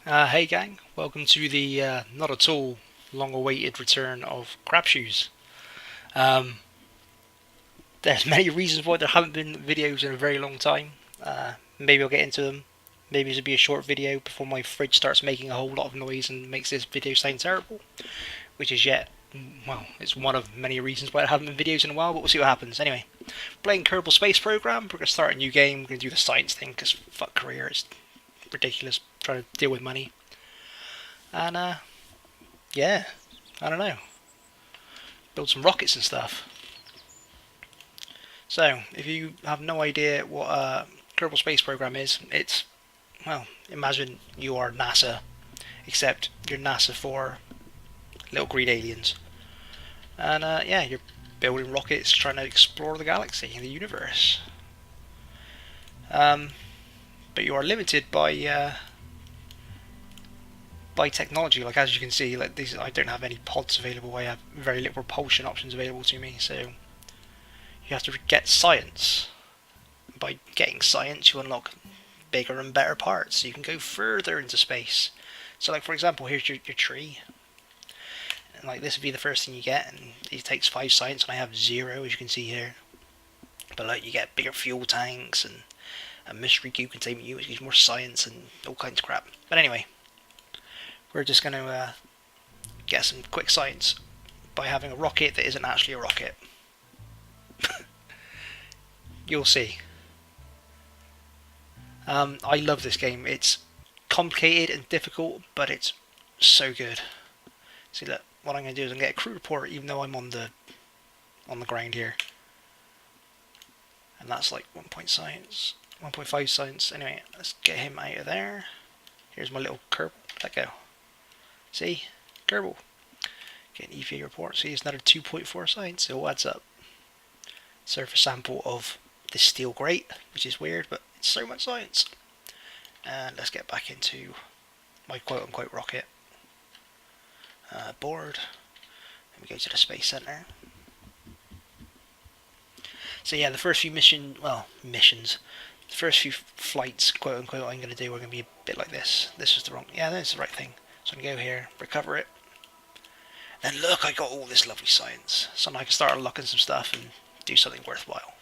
Hey gang, welcome to the not at all long-awaited return of Crab Shoes. Um, there's many reasons why there haven't been videos in a very long time. Maybe I'll get into them. Maybe this will be a short video before my fridge starts making a whole lot of noise and makes this video sound terrible. Which is yet, well, it's one of many reasons why there haven't been videos in a while, but we'll see what happens. Anyway, playing Kerbal Space Program, we're going to start a new game, we're going to do the science thing, because fuck career, it's ridiculous trying to deal with money. And yeah, I don't know, build some rockets and stuff. So, if you have no idea what a Kerbal Space Program is, it's, well, imagine you are NASA, except you're NASA for little green aliens. And yeah, you're building rockets trying to explore the galaxy and the universe. Um, but you are limited by technology. Like as you can see, like these, I don't have any pods available. I have very little propulsion options available to me. So you have to get science. By getting science, you unlock bigger and better parts, so you can go further into space. So, like for example, here's your tree, and like this would be the first thing you get, and it takes 5 science, and I have 0, as you can see here. But like you get bigger fuel tanks and a mystery cube containment unit, which gives more science and all kinds of crap. But anyway, we're just going to get some quick science by having a rocket that isn't actually a rocket. You'll see. I love this game. It's complicated and difficult, but it's so good. See, look, what I'm going to do is I'm going to get a crew report, even though I'm on the ground here. And that's like 1.5 science. Anyway, let's get him out of there. Here's my little Kerbal. Let go. See? Kerbal. Get an EVA report. See, it's another 2.4 science. It all adds up. Surface sample of this steel grate, which is weird, but it's so much science. And let's get back into my quote-unquote rocket. Board. Then we go to the Space Center. So yeah, the first few missions, the first few flights, quote-unquote, I'm going to do are going to be a bit like this. This is the wrong, yeah, that's the right thing. So I'm going to go here, recover it. And look, I got all this lovely science. So now I can start unlocking some stuff and do something worthwhile.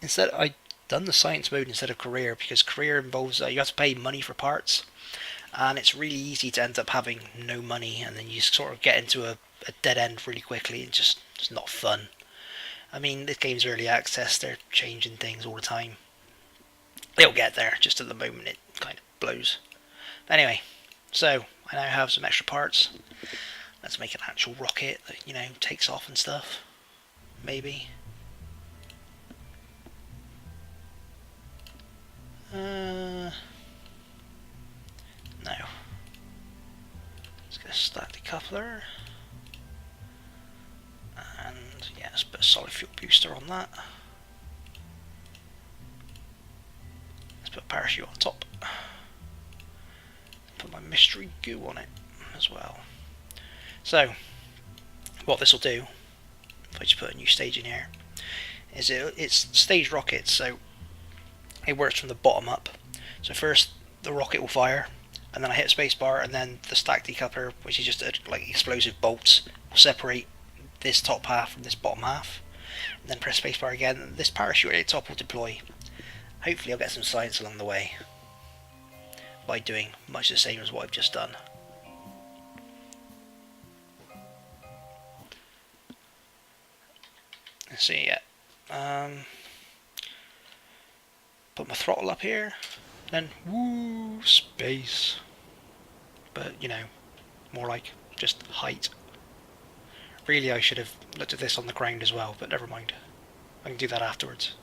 Instead, I done the science mode instead of career, because career involves you have to pay money for parts, and it's really easy to end up having no money, and then you sort of get into a dead end really quickly, and just not fun. I mean, this game's early access, they're changing things all the time. They'll get there, just at the moment it kind of blows. Anyway, so I now have some extra parts. Let's make an actual rocket that, you know, takes off and stuff. Maybe. No. Let's get a stack decoupler. And yeah, let's put a solid fuel booster on that. Let's put a parachute on top. Put my mystery goo on it as well. So, what this will do, if I just put a new stage in here, is it's staged rockets, so it works from the bottom up. So first the rocket will fire, and then I hit spacebar, and then the stack decoupler, which is just like explosive bolts, will separate this top half from this bottom half. And then press spacebar again, and this parachute at the top will deploy. Hopefully I'll get some science along the way by doing much the same as what I've just done. Let's see, yeah. Put my throttle up here, then woo, space. But, you know, more like just height. Really, I should have looked at this on the ground as well, but never mind. I can do that afterwards.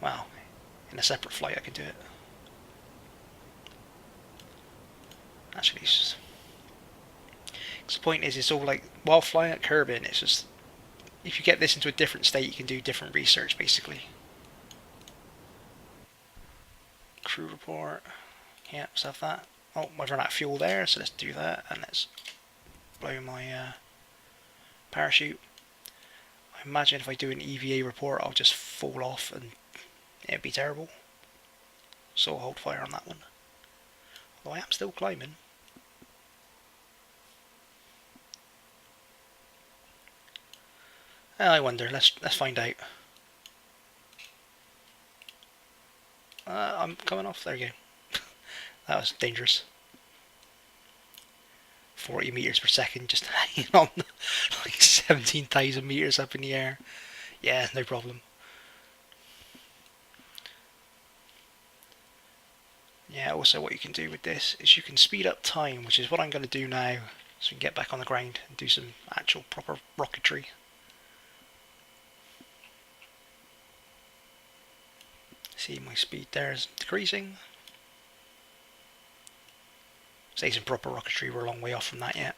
Well, in a separate flight I can do it. Actually, it's just... Cause the point is, it's all like, while flying at Kerbin, it's just... If you get this into a different state, you can do different research, basically. Crew report. Yeah, let's have that. Oh, I've run out of fuel there, so let's do that, and let's blow my parachute. I imagine if I do an EVA report, I'll just fall off and it'd be terrible. So I'll hold fire on that one. Well, I am still climbing. I wonder. Let's find out. I'm coming off. There you go. That was dangerous. 40 meters per second, just hanging on like 17,000 meters up in the air. Yeah, no problem. Yeah, also what you can do with this is you can speed up time, which is what I'm going to do now, so we can get back on the ground and do some actual proper rocketry. See, my speed there is decreasing. Say some proper rocketry, we're a long way off from that yet.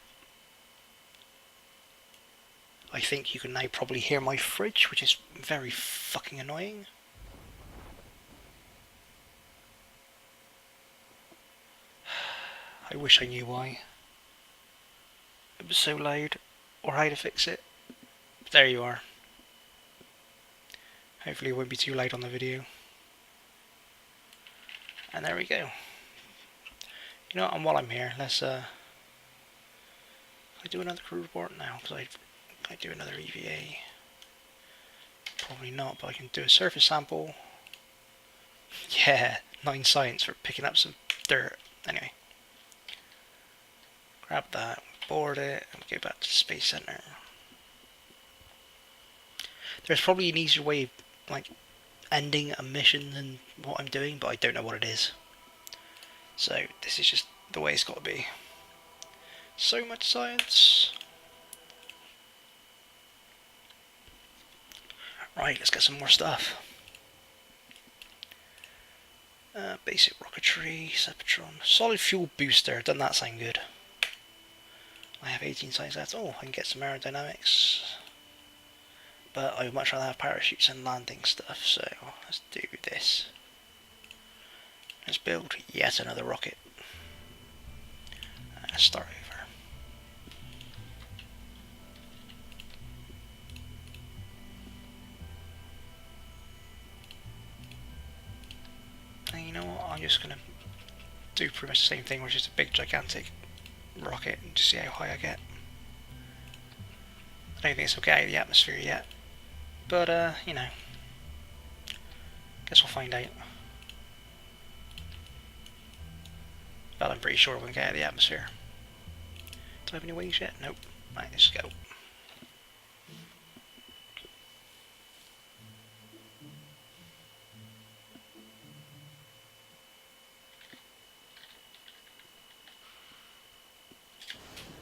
I think you can now probably hear my fridge, which is very fucking annoying. I wish I knew why it was so loud, or how to fix it. But there you are. Hopefully it won't be too loud on the video. And there we go. You know, and while I'm here, let's I do another crew report now, because I do another EVA. Probably not, but I can do a surface sample. Yeah, 9 science for picking up some dirt. Anyway, grab that, board it, and go back to the Space Center. There's probably an easier way of, like, ending a mission than what I'm doing, but I don't know what it is. So this is just the way it's got to be. So much science. Right, let's get some more stuff. Basic rocketry, Septron, solid fuel booster. Doesn't that sound good? I have 18 science left. Oh, I can get some aerodynamics. But I would much rather have parachutes and landing stuff, so let's do this. Let's build yet another rocket. Let's start over. And you know what, I'm just going to do pretty much the same thing, which is a big gigantic rocket, and just see how high I get. I don't think this will get out of the atmosphere yet, but you know, guess we'll find out. But I'm pretty sure we'll get out of the atmosphere. Do I have any wings yet? Nope. Right, let's go.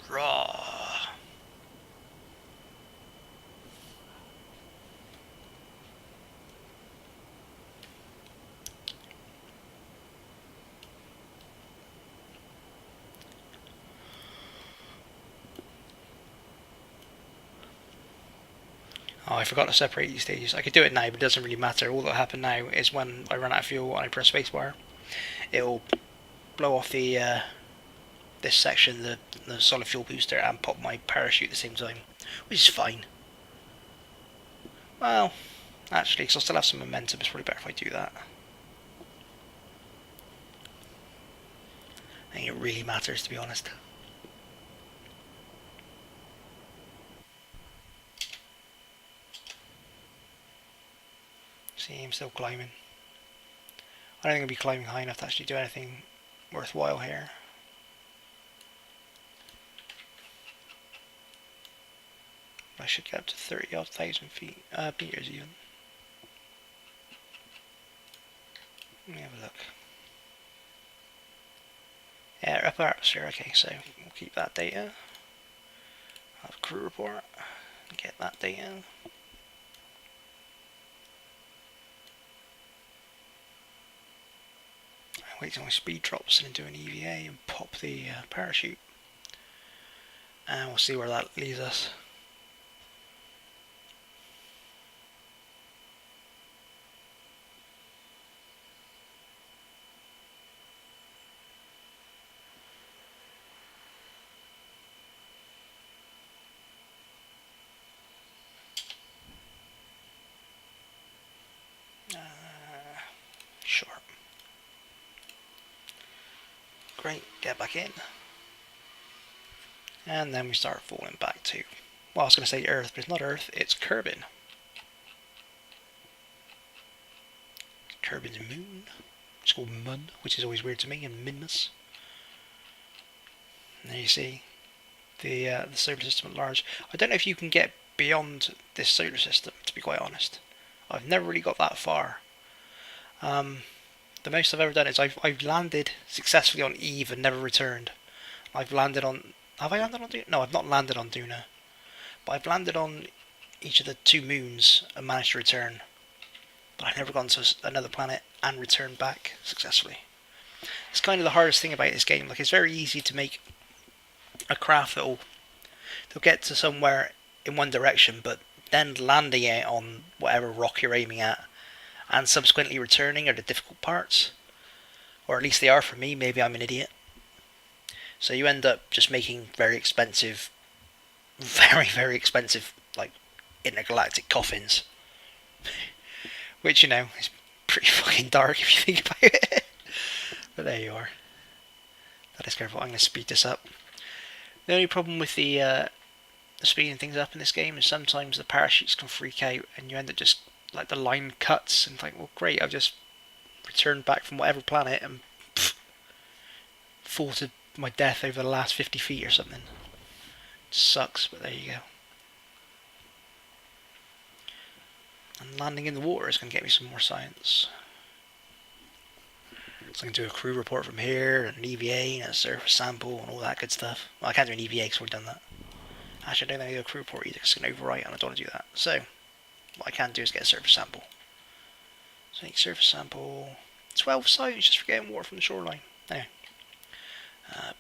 Raw. Oh, I forgot to separate these stages. I could do it now, but it doesn't really matter. All that'll happen now is when I run out of fuel and I press spacebar, it'll blow off the this section, the solid fuel booster, and pop my parachute at the same time, which is fine. Well, actually, because I'll still have some momentum, it's probably better if I do that. I think it really matters, to be honest. See, I'm still climbing. I don't think I'll be climbing high enough to actually do anything worthwhile here. I should get up to 30-odd thousand feet, meters even. Let me have a look. Yeah, upper atmosphere, okay, so we'll keep that data. I'll have a crew report, get that data. Wait till my speed drops and do an EVA and pop the parachute. And we'll see where that leads us. Sure. Great, get back in. And then we start falling back to, well, I was going to say Earth, but it's not Earth, it's Kerbin. Kerbin's moon. It's called Mun, which is always weird to me, and Minmus. And there you see the solar system at large. I don't know if you can get beyond this solar system, to be quite honest. I've never really got that far. The most I've ever done is I've landed successfully on Eve and never returned. I've landed on... Have I landed on Duna? No, I've not landed on Duna. But I've landed on each of the 2 moons and managed to return. But I've never gone to another planet and returned back successfully. It's kind of the hardest thing about this game. Like, it's very easy to make a craft that'll get to somewhere in one direction, but then landing it on whatever rock you're aiming at and subsequently returning are the difficult parts. Or at least they are for me. Maybe I'm an idiot. So you end up just making very expensive, like, intergalactic coffins. Which, you know, is pretty fucking dark if you think about it. But there you are. That is careful. I'm going to speed this up. The only problem with the speeding things up in this game is sometimes the parachutes can freak out and you end up just, like, the line cuts and like, well, great, I've just returned back from whatever planet and fall to my death over the last 50 feet or something. It sucks, but there you go. And landing in the water is going to get me some more science. So I can do a crew report from here, and an EVA, and a surface sample, and all that good stuff. Well, I can't do an EVA because we've done that. Actually, I don't think I can do a crew report either because it's going to overwrite, and I don't want to do that. So, what I can do is get a surface sample. So, take surface sample. 12 sites just for getting water from the shoreline. Anyway.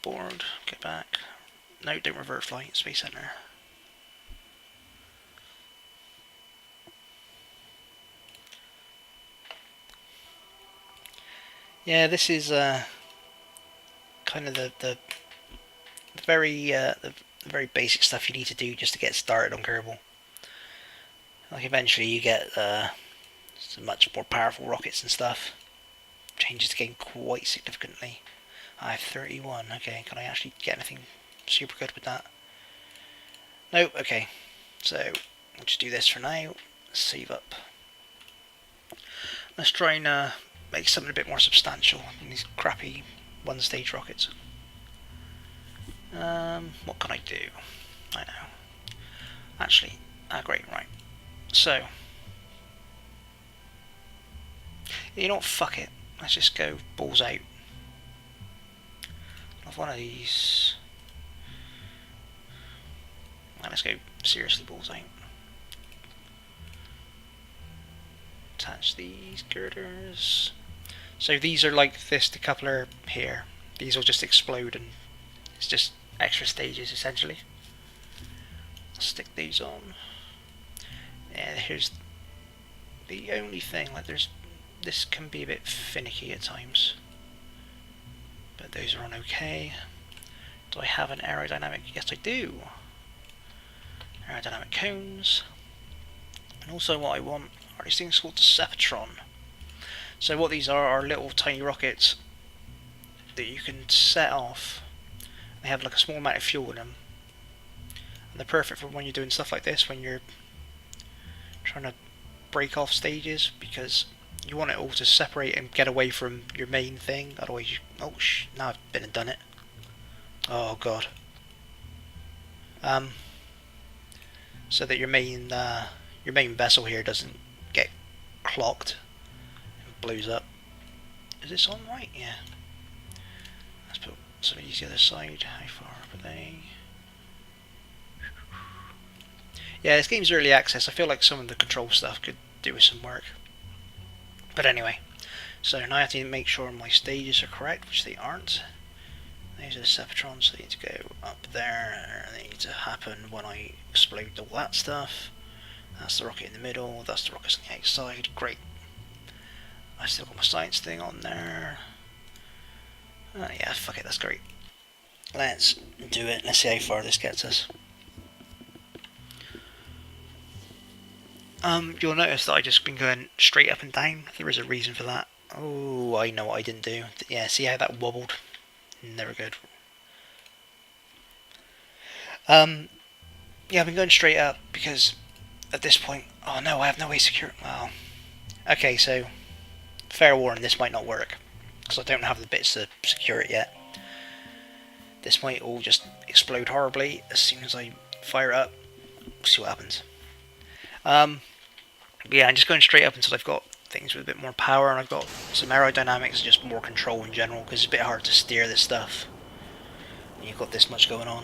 Board, get back. No, don't revert flight, Space Center. Yeah, this is kind of the very basic stuff you need to do just to get started on Kerbal. Like, eventually you get some much more powerful rockets and stuff. Changes the game quite significantly. I have 31. Okay, can I actually get anything super good with that? Nope. Okay, so we'll just do this for now. Save up. Let's try and make something a bit more substantial than these crappy one-stage rockets. What can I do? I know. Actually, great, right. So, you know what? Fuck it. Let's just go balls out. Of one of these. Right, let's go seriously balls out. Attach these girders. So these are like this decoupler here. These will just explode and it's just extra stages essentially. I'll stick these on. And here's the only thing, like this can be a bit finicky at times. But those are on okay. Do I have an aerodynamic? Yes, I do. Aerodynamic cones. And also what I want are these things called the Sepatron. So what these are little tiny rockets that you can set off. They have like a small amount of fuel in them. And they're perfect for when you're doing stuff like this, when you're trying to break off stages, because you want it all to separate and get away from your main thing, otherwise you... Oh, now I've been and done it. Oh, God. So that your main vessel here doesn't get clocked and blows up. Is this on right? Yeah. Let's put some of these the other side. How far up are they? Yeah, this game's early access. I feel like some of the control stuff could do with some work. But anyway, so now I have to make sure my stages are correct, which they aren't. These are the Sepatrons, so they need to go up there, and they need to happen when I explode all that stuff. That's the rocket in the middle, that's the rockets on the outside, great. I still got my science thing on there. Yeah, fuck it, that's great. Let's do it, let's see how far this gets us. You'll notice that I've just been going straight up and down. There is a reason for that. Oh, I know what I didn't do. Yeah, see how that wobbled? Never good. Yeah, I've been going straight up because at this point, oh no, I have no way to secure. Well, okay, so fair warning, this might not work because I don't have the bits to secure it yet. This might all just explode horribly as soon as I fire it up. We'll see what happens. But yeah, I'm just going straight up until I've got things with a bit more power and I've got some aerodynamics and just more control in general because it's a bit hard to steer this stuff when you've got this much going on.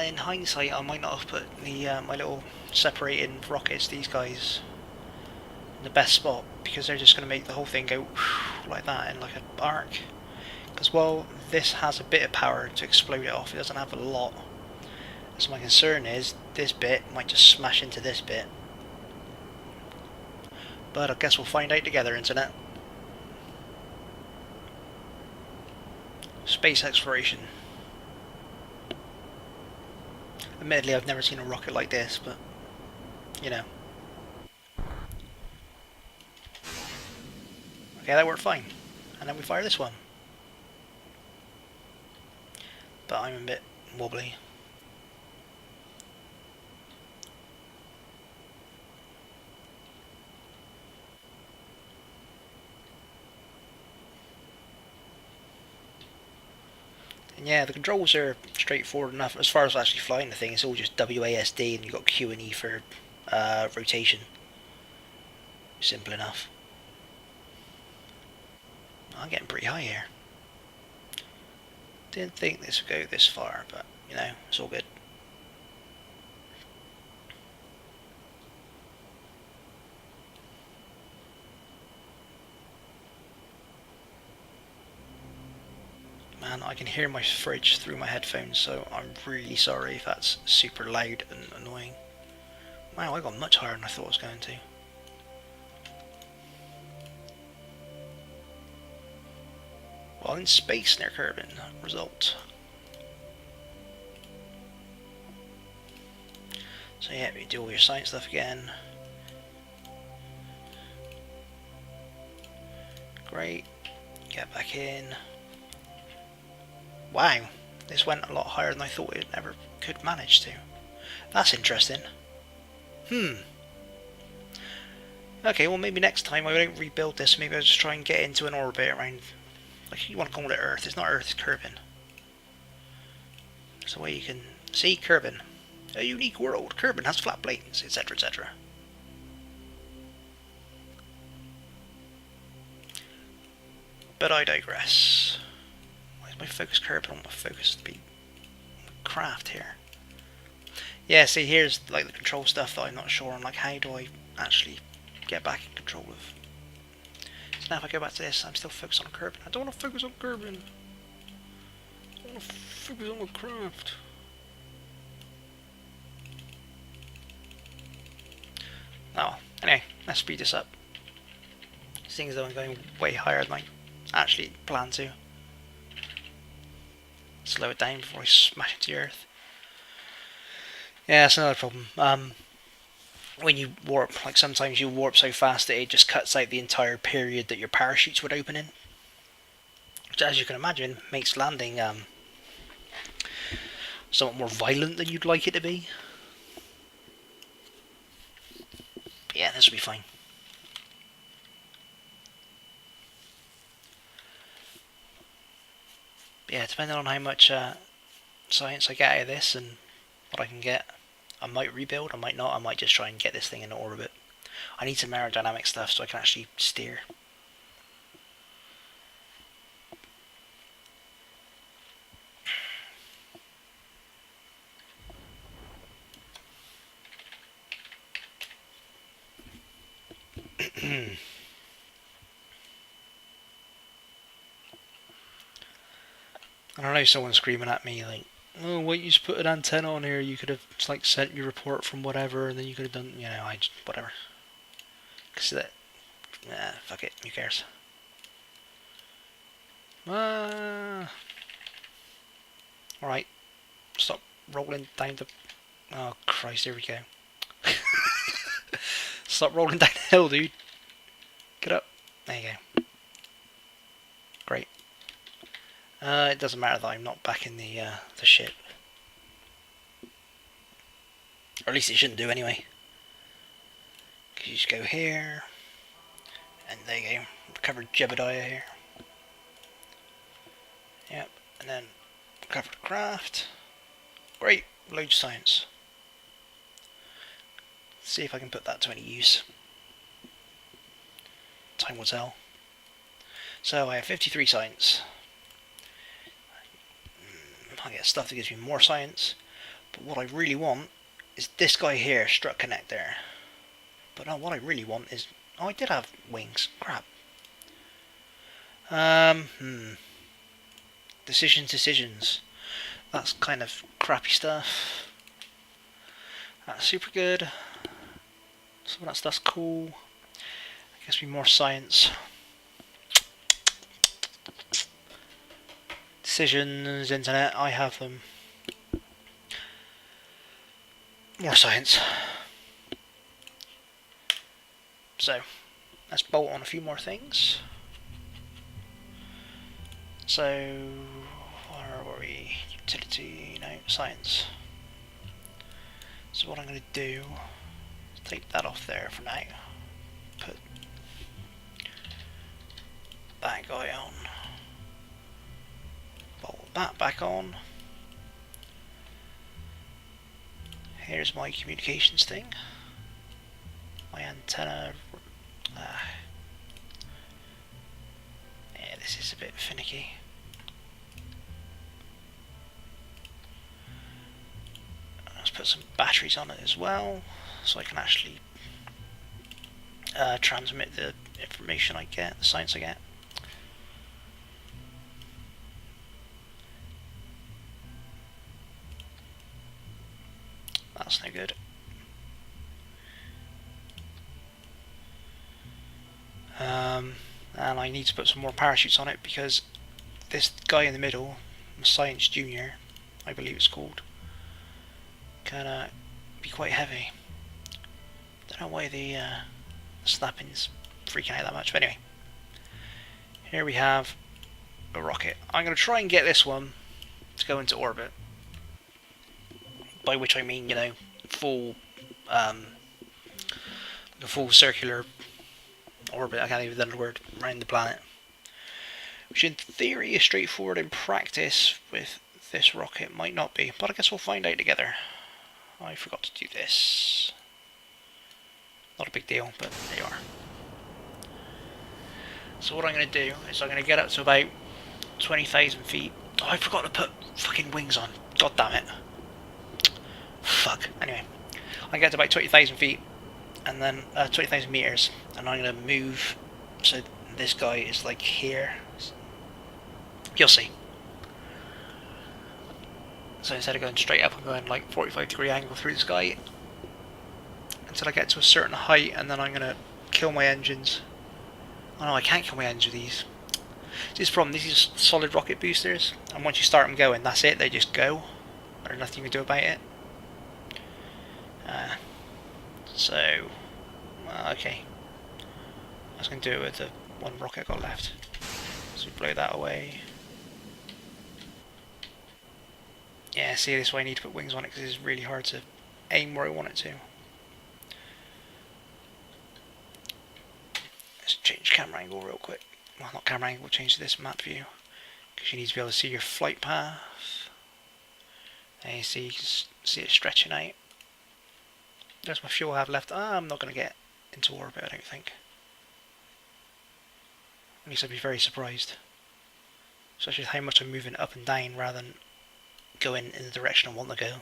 In hindsight, I might not have put the my little separating rockets, these guys, in the best spot because they're just going to make the whole thing go like that in like an arc. Because while this has a bit of power to explode it off, it doesn't have a lot. So my concern is this bit might just smash into this bit. But I guess we'll find out together, internet. Space exploration. Admittedly, I've never seen a rocket like this, but you know. Okay, that worked fine. And then we fire this one. But I'm a bit wobbly. And yeah, the controls are straightforward enough. As far as actually flying the thing, it's all just WASD and you've got Q and E for rotation. Simple enough. I'm getting pretty high here. Didn't think this would go this far, but you know, it's all good. Man, I can hear my fridge through my headphones, so I'm really sorry if that's super loud and annoying. Wow, I got much higher than I thought I was going to. While in space near Kerbin, result. So yeah, we do all your science stuff again. Great. Get back in. Wow, this went a lot higher than I thought it ever could manage to. That's interesting. Okay, well maybe next time I don't rebuild this, maybe I'll just try and get into an orbit around, like you want to call it Earth, it's not Earth, it's Kerbin. There's a way you can see Kerbin. A unique world, Kerbin has flat plates, etc, etc. But I digress. Why is my focus Kerbin on my focus to be craft here? Yeah, see here's like the control stuff that I'm not sure on, like how do I actually get back in control of. So now if I go back to this, I'm still focused on Kerbin. I don't want to focus on Kerbin. I want to focus on the craft. Oh, anyway, let's speed this up. Seeing as though I'm going way higher than I actually plan to. Slow it down before I smash into the earth. Yeah, that's another problem. When you warp, like sometimes you warp so fast that it just cuts out the entire period that your parachutes would open in. Which, as you can imagine, makes landing somewhat more violent than you'd like it to be. But yeah, this will be fine. But yeah, depending on how much science I get out of this and what I can get, I might rebuild, I might not, I might just try and get this thing in orbit. I need some aerodynamic stuff so I can actually steer. I don't know, someone's screaming at me like, oh, why you just put an antenna on here? You could have like sent your report from whatever, and then you could have done, you know, I just, whatever. Cause that, nah, fuck it, who cares? Alright, stop rolling down the, oh Christ, here we go. Stop rolling down the hill, dude. Get up. There you go. Great. It doesn't matter that I'm not back in the ship. Or at least it shouldn't do anyway. Because you just go here. And there you go. Recover Jebediah here. Yep. And then recover the craft. Great. Load science. See if I can put that to any use. Time will tell. So I have 53 science. I get stuff that gives me more science. But what I really want is this guy here, strut connect there. But no, what I really want is... Oh, I did have wings. Crap. Decisions. That's kind of crappy stuff. That's super good. Some of that stuff's cool. I guess we more science. Decisions, internet, I have them. More science. So, let's bolt on a few more things. So, where were we? Utility, no, science. So what I'm going to do is take that off there for now. Put that guy on. Bolt that back on. Here's my communications thing. My antenna. Yeah, this is a bit finicky. Let's put some batteries on it as well, so I can actually transmit the information I get, the science I get. That's no good. And I need to put some more parachutes on it because this guy in the middle, Science Junior, I believe it's called, can be quite heavy. Don't know why the snapping's freaking out that much, but anyway. Here we have a rocket. I'm going to try and get this one to go into orbit. By which I mean, you know, full, a full circular orbit. I can't even remember the word, around the planet. Which in theory is straightforward. In practice with this rocket might not be, but I guess we'll find out together. I forgot to do this. Not a big deal, but there you are. So what I'm going to do is I'm going to get up to about 20,000 feet. Oh, I forgot to put fucking wings on. God damn it. Fuck. Anyway, I get to about 20,000 feet, and then 20,000 meters, and I'm going to move so this guy is like here. You'll see. So instead of going straight up, I'm going like 45-degree angle through the sky until I get to a certain height, and then I'm going to kill my engines. Oh no, I can't kill my engines with these. This is the problem, these are solid rocket boosters, and once you start them going, that's it, they just go. There's nothing you can do about it. Okay. I was going to do it with the one rocket I got left. So blow that away. Yeah, see, this way I need to put wings on it because it's really hard to aim where I want it to. Let's change camera angle real quick. Well, not camera angle, change this map view. Because you need to be able to see your flight path. There you see it stretching out. There's my fuel I have left. I'm not going to get into orbit, I don't think. At least I'd be very surprised. Especially with how much I'm moving up and down rather than going in the direction I want to go.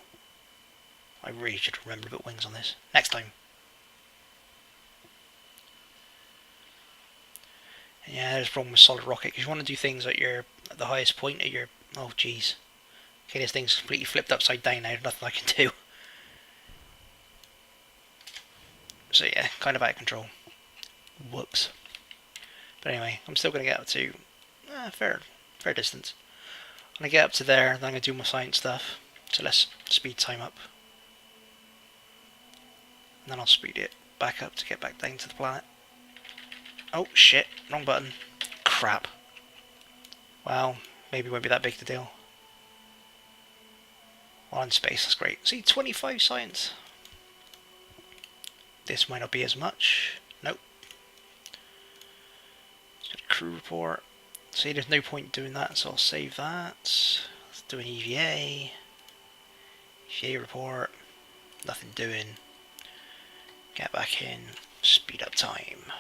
I really should remember to put wings on this. Next time. And yeah, there's a problem with solid rocket, because you want to do things at the highest point of your... Oh jeez. Okay, this thing's completely flipped upside down now, there's nothing I can do. So yeah, kind of out of control. Whoops. But anyway, I'm still going to get up to fair distance. I'm going to get up to there, then I'm going to do my science stuff. So let's speed time up. And then I'll speed it back up to get back down to the planet. Oh shit, wrong button. Crap. Well, maybe it won't be that big a deal. While in space, that's great. See, 25 science. This might not be as much. Nope. Let's get a crew report. See, there's no point doing that, so I'll save that. Let's do an EVA. EVA report. Nothing doing. Get back in. Speed up time.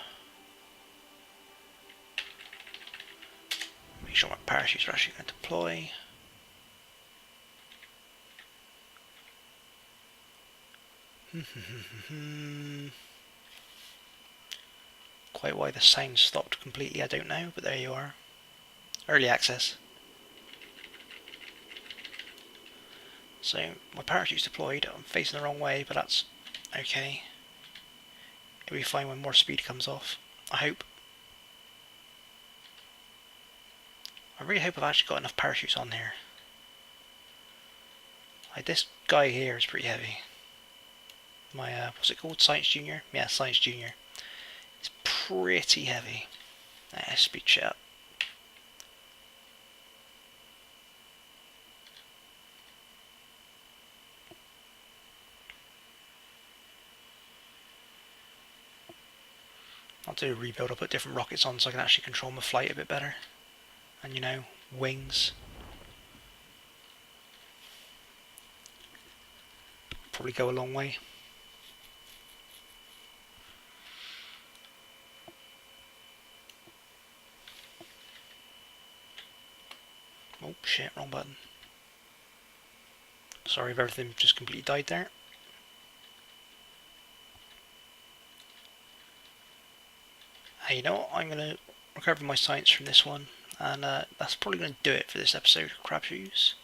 Make sure my parachutes are actually going to deploy. Quite why the sound stopped completely, I don't know, but there you are. Early access. So my parachute's deployed. I'm facing the wrong way, but that's okay. It'll be fine when more speed comes off, I hope. I really hope I've actually got enough parachutes on here. Like, this guy here is pretty heavy. My, what's it called? Science Junior? Yeah, Science Junior. It's pretty heavy. Speed shit up. I'll do a rebuild. I'll put different rockets on so I can actually control my flight a bit better. And, you know, wings. Probably go a long way. Oh shit, wrong button. Sorry if everything just completely died there. Hey, you know what? I'm going to recover my science from this one. And that's probably going to do it for this episode of Crab Shoes.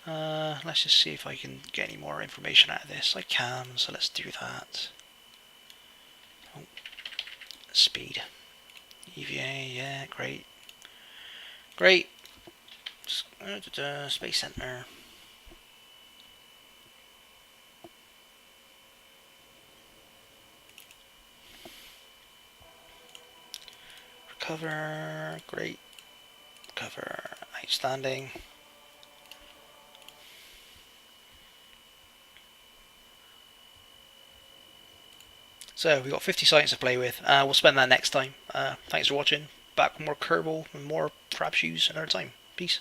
Let's just see if I can get any more information out of this. I can, so let's do that. Oh, speed. EVA, yeah, great. Great. Space Center. Recover, great. Recover, outstanding. So we've got 50 science to play with. We'll spend that next time. Thanks for watching. Back with more Kerbal and more Crab Shoes another time. Peace.